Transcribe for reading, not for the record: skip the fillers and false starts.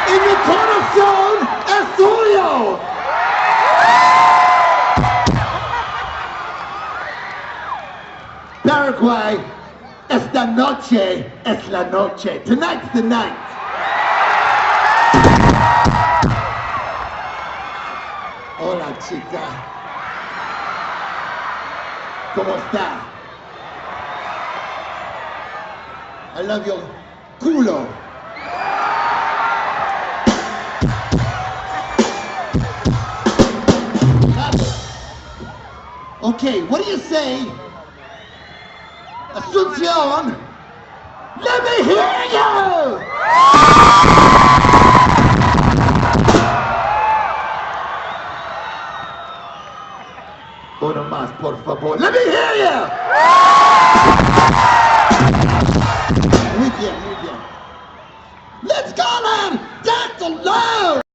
Y mi corazón es tuyo. Paraguay, esta noche es la noche. Tonight's the night. Hola, chica. ¿Cómo está? I love your culo. Okay, what do you say? Asunción, let me hear you!